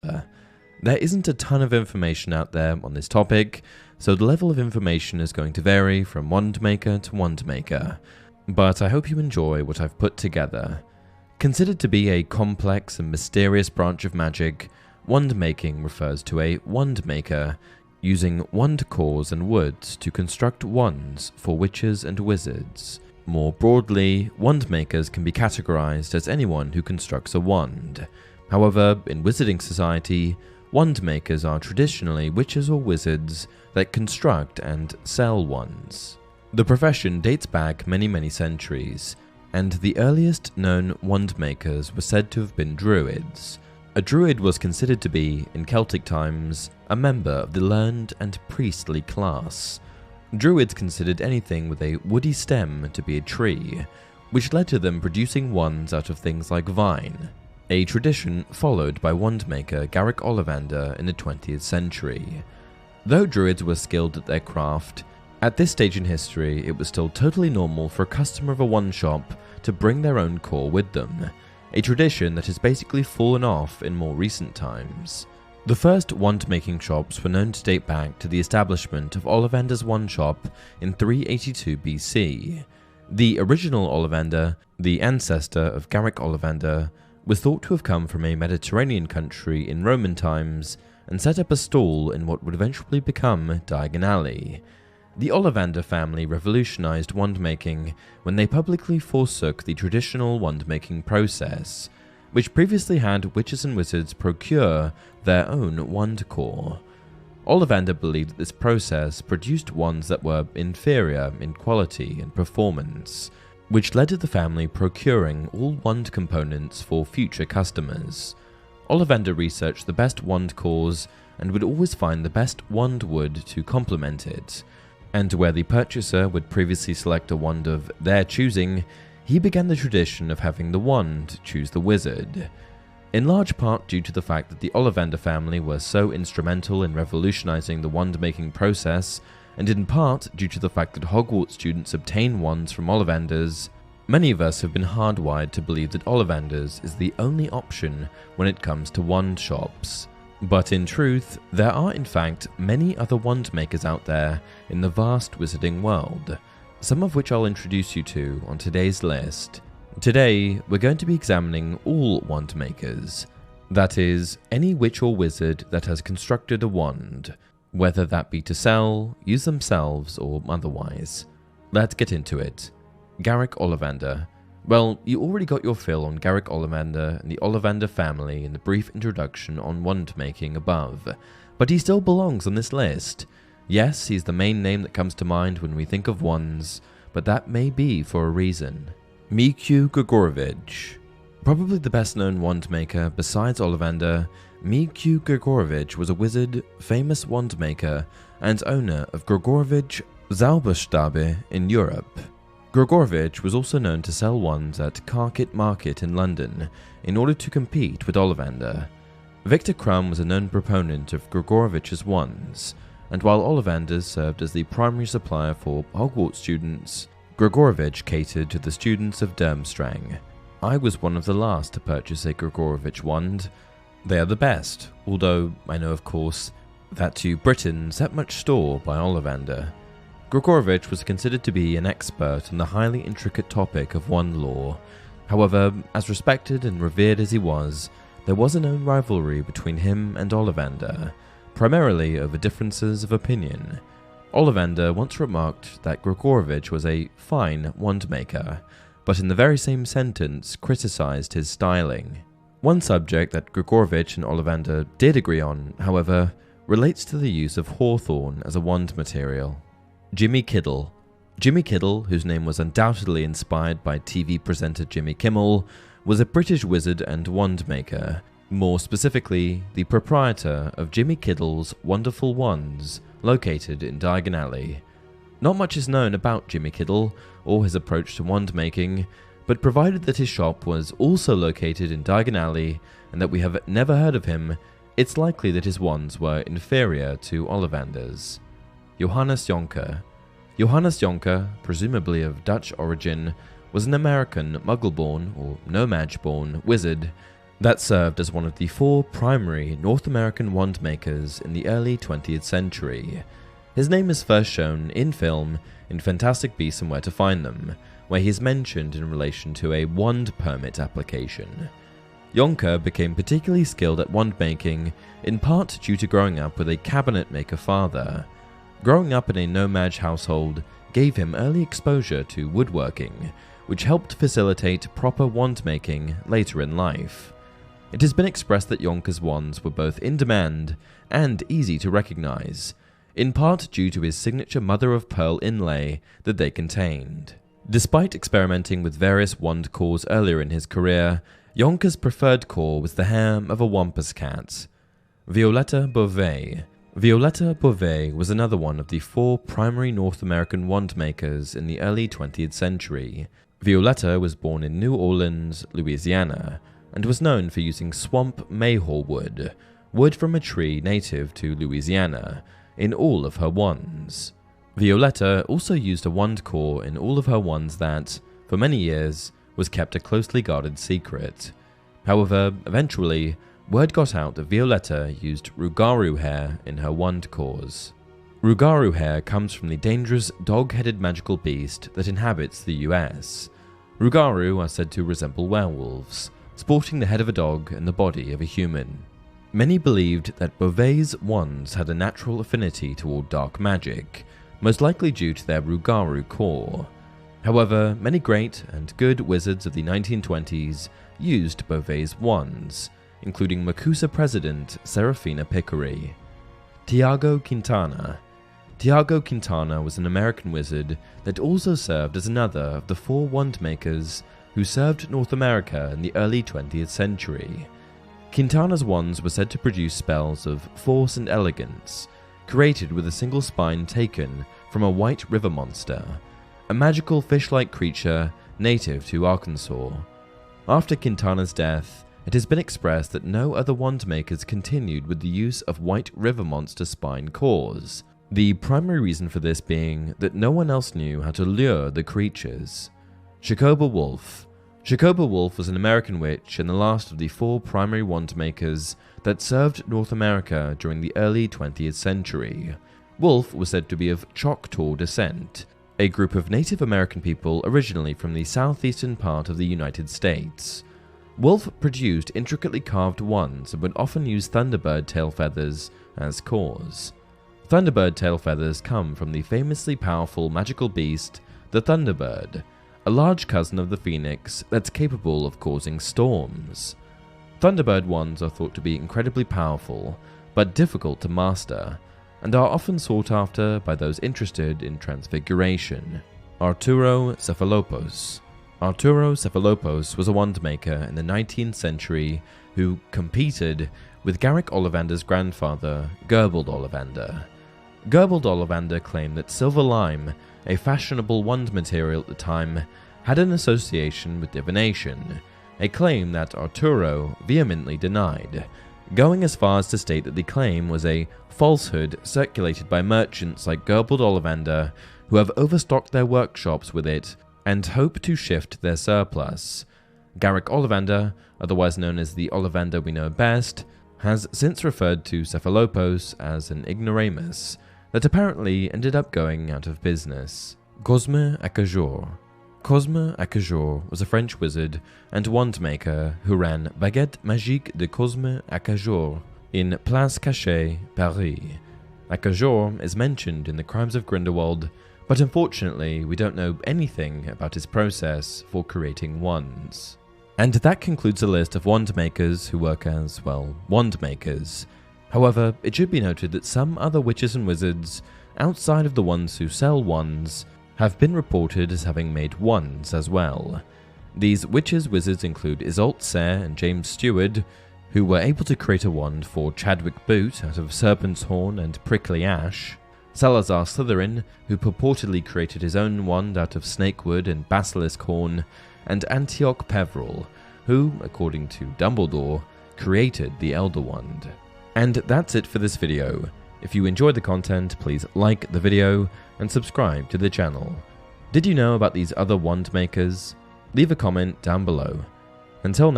There isn't a ton of information out there on this topic, so the level of information is going to vary from wand maker to wand maker, but I hope you enjoy what I've put together. Considered to be a complex and mysterious branch of magic, wand making refers to a wand maker using wand cores and woods to construct wands for witches and wizards. More broadly, wand makers can be categorized as anyone who constructs a wand. However, in wizarding society, wand makers are traditionally witches or wizards that construct and sell wands. The profession dates back many centuries, and the earliest known wand makers were said to have been druids. A druid was considered to be, in Celtic times, a member of the learned and priestly class. Druids considered anything with a woody stem to be a tree, which led to them producing wands out of things like vine, a tradition followed by wandmaker Garrick Ollivander in the 20th century. Though druids were skilled at their craft, at this stage in history it was still totally normal for a customer of a wand shop to bring their own core with them, a tradition that has basically fallen off in more recent times. The first wand-making shops were known to date back to the establishment of Ollivander's wand shop in 382 BC. The original Ollivander, the ancestor of Garrick Ollivander, was thought to have come from a Mediterranean country in Roman times and set up a stall in what would eventually become Diagon Alley. The Ollivander family revolutionized wand-making when they publicly forsook the traditional wand-making process, which previously had witches and wizards procure their own wand core. Ollivander believed that this process produced wands that were inferior in quality and performance, which led to the family procuring all wand components for future customers. Ollivander researched the best wand cores and would always find the best wand wood to complement it, and where the purchaser would previously select a wand of their choosing, he began the tradition of having the wand choose the wizard. In large part due to the fact that the Ollivander family were so instrumental in revolutionizing the wand-making process, and in part due to the fact that Hogwarts students obtain wands from Ollivanders, many of us have been hardwired to believe that Ollivanders is the only option when it comes to wand shops. But in truth, there are in fact many other wand makers out there in the vast wizarding world, some of which I'll introduce you to on today's list. Today, we're going to be examining all wand makers, that is, any witch or wizard that has constructed a wand, whether that be to sell, use themselves, or otherwise. Let's get into it. Garrick Ollivander. Well, you already got your fill on Garrick Ollivander and the Ollivander family in the brief introduction on wand making above, but he still belongs on this list. Yes, he's the main name that comes to mind when we think of wands, but that may be for a reason. Mikiu Grigorovich. Probably the best known wand maker besides Ollivander, Mikiu Grigorovich was a wizard, famous wand maker, and owner of Grigorovich Zauberstabe in Europe. Grigorovich was also known to sell wands at Carkit Market in London in order to compete with Ollivander. Victor Crumb was a known proponent of Grigorovich's wands, and while Ollivander served as the primary supplier for Hogwarts students, Grigorovich catered to the students of Durmstrang. I was one of the last to purchase a Grigorovich wand. They are the best, although I know of course that to Britain set much store by Ollivander. Grigorovich was considered to be an expert on the highly intricate topic of wand lore. However, as respected and revered as he was, there was a known rivalry between him and Ollivander, primarily over differences of opinion. Ollivander once remarked that Grigorovich was a fine wand maker, but in the very same sentence criticized his styling. One subject that Grigorovich and Ollivander did agree on, however, relates to the use of hawthorn as a wand material. Jimmy Kiddle. Jimmy Kiddle, whose name was undoubtedly inspired by TV presenter Jimmy Kimmel, was a British wizard and wand maker, more specifically, the proprietor of Jimmy Kiddle's Wonderful Wands, located in Diagon Alley. Not much is known about Jimmy Kiddle or his approach to wand making, but provided that his shop was also located in Diagon Alley and that we have never heard of him, it's likely that his wands were inferior to Ollivander's. Johannes Jonker. Johannes Jonker, presumably of Dutch origin, was an American Muggle-born or No-Maj-born wizard that served as one of the 4 primary North American wand makers in the early 20th century. His name is first shown in film in Fantastic Beasts and Where to Find Them, where he is mentioned in relation to a wand permit application. Jonker became particularly skilled at wand making, in part due to growing up with a cabinet maker father. Growing up in a nomad household gave him early exposure to woodworking, which helped facilitate proper wand making later in life. It has been expressed that Jonker's wands were both in demand and easy to recognize, in part due to his signature mother-of-pearl inlay that they contained. Despite experimenting with various wand cores earlier in his career, Jonker's preferred core was the hair of a wampus cat. Violetta Beauvais. Violetta Beauvais was another one of the 4 primary North American wand makers in the early 20th century. Violetta was born in New Orleans, Louisiana, and was known for using swamp mayhaw wood, wood from a tree native to Louisiana, in all of her wands. Violetta also used a wand core in all of her wands that, for many years, was kept a closely guarded secret. However, eventually, word got out that Violetta used Rougarou hair in her wand cores. Rougarou hair comes from the dangerous dog-headed magical beast that inhabits the US. Rougarou are said to resemble werewolves, sporting the head of a dog and the body of a human. Many believed that Beauvais' wands had a natural affinity toward dark magic, most likely due to their Rougarou core. However, many great and good wizards of the 1920s used Beauvais' wands, including Macusa president Serafina Picori. Tiago Quintana. Tiago Quintana was an American wizard that also served as another of the 4 wand makers who served North America in the early 20th century. Quintana's wands were said to produce spells of force and elegance, created with a single spine taken from a white river monster, a magical fish-like creature native to Arkansas. After Quintana's death, it has been expressed that no other wand makers continued with the use of white river monster spine cores, the primary reason for this being that no one else knew how to lure the creatures. Jacoba Wolf. Jacoba Wolf was an American witch and the last of the 4 primary wand makers that served North America during the early 20th century. Wolf was said to be of Choctaw descent, a group of Native American people originally from the southeastern part of the United States. Wolf produced intricately carved wands and would often use thunderbird tail feathers as cores. Thunderbird tail feathers come from the famously powerful magical beast, the Thunderbird, a large cousin of the phoenix that's capable of causing storms. Thunderbird wands are thought to be incredibly powerful, but difficult to master, and are often sought after by those interested in transfiguration. Arturo Cephalopoulos. Arturo Cephalopoulos was a wand maker in the 19th century who competed with Garrick Ollivander's grandfather, Gerbold Ollivander. Gerbold Ollivander claimed that silver lime, a fashionable wand material at the time, had an association with divination, a claim that Arturo vehemently denied, going as far as to state that the claim was a falsehood circulated by merchants like Gerbold Ollivander who have overstocked their workshops with it and hope to shift their surplus. Garrick Ollivander, otherwise known as the Ollivander we know best, has since referred to Cephalopoulos as an ignoramus that apparently ended up going out of business. Cosme Acajor. Cosme Acajor was a French wizard and wand maker who ran Baguette Magique de Cosme Acajor in Place Cachet, Paris. Acajor is mentioned in The Crimes of Grindelwald, but unfortunately we don't know anything about his process for creating wands. And that concludes a list of wand makers who work as, well, wand makers. However, it should be noted that some other witches and wizards, outside of the ones who sell wands, have been reported as having made wands as well. These witches wizards include Isolde Serre and James Stewart, who were able to create a wand for Chadwick Boot out of serpent's horn and prickly ash, Salazar Slytherin, who purportedly created his own wand out of snakewood and basilisk horn, and Antioch Peveril, who, according to Dumbledore, created the Elder Wand. And that's it for this video. If you enjoyed the content, please like the video and subscribe to the channel. Did you know about these other wand makers? Leave a comment down below. Until next